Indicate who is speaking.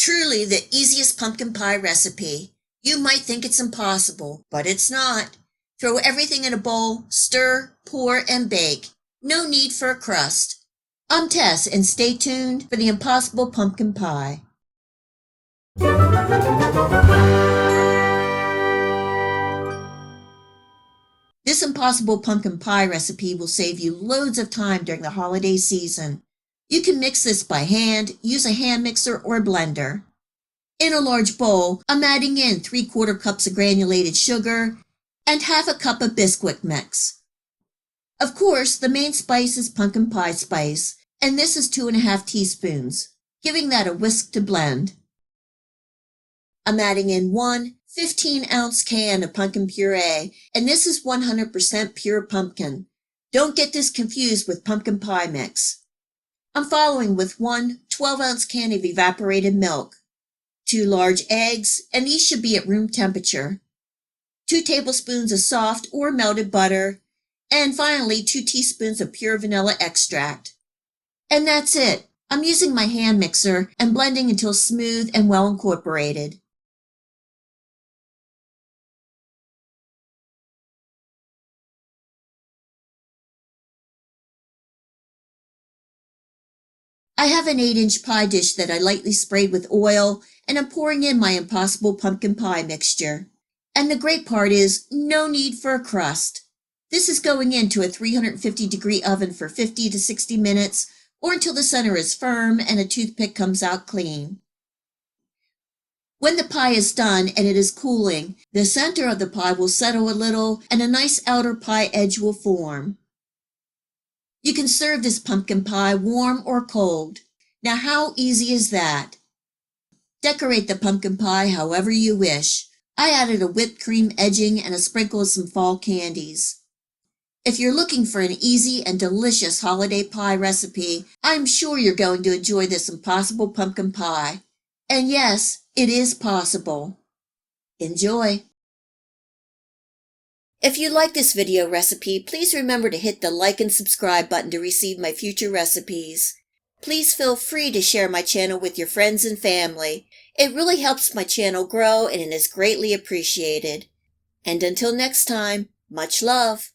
Speaker 1: Truly the easiest pumpkin pie recipe. You might think it's impossible, but it's not. Throw everything in a bowl, stir, pour, and bake. No need for a crust. I'm Tess, and stay tuned for the impossible pumpkin pie. This impossible pumpkin pie recipe will save you loads of time during the holiday season. You can mix this by hand, use a hand mixer or blender. In a large bowl, I'm adding in 3/4 cups of granulated sugar and 1/2 cup of Bisquick mix. Of course, the main spice is pumpkin pie spice, and this is 2½ teaspoons, giving that a whisk to blend. I'm adding in one 15-ounce can of pumpkin puree, and this is 100% pure pumpkin. Don't get this confused with pumpkin pie mix. I'm following with one 12-ounce can of evaporated milk, 2 large eggs, and these should be at room temperature, 2 tablespoons of soft or melted butter, and finally 2 teaspoons of pure vanilla extract. And that's it. I'm using my hand mixer and blending until smooth and well incorporated. I have an 8-inch pie dish that I lightly sprayed with oil, and I'm pouring in my impossible pumpkin pie mixture. And the great part is, no need for a crust. This is going into a 350-degree oven for 50 to 60 minutes, or until the center is firm and a toothpick comes out clean. When the pie is done and it is cooling, the center of the pie will settle a little and a nice outer pie edge will form. You can serve this pumpkin pie warm or cold. Now how easy is that? Decorate the pumpkin pie however you wish. I added a whipped cream edging and a sprinkle of some fall candies. If you're looking for an easy and delicious holiday pie recipe, I'm sure you're going to enjoy this impossible pumpkin pie. And yes, it is possible. Enjoy! If you like this video recipe, please remember to hit the like and subscribe button to receive my future recipes. Please feel free to share my channel with your friends and family. It really helps my channel grow and it is greatly appreciated. And until next time, much love!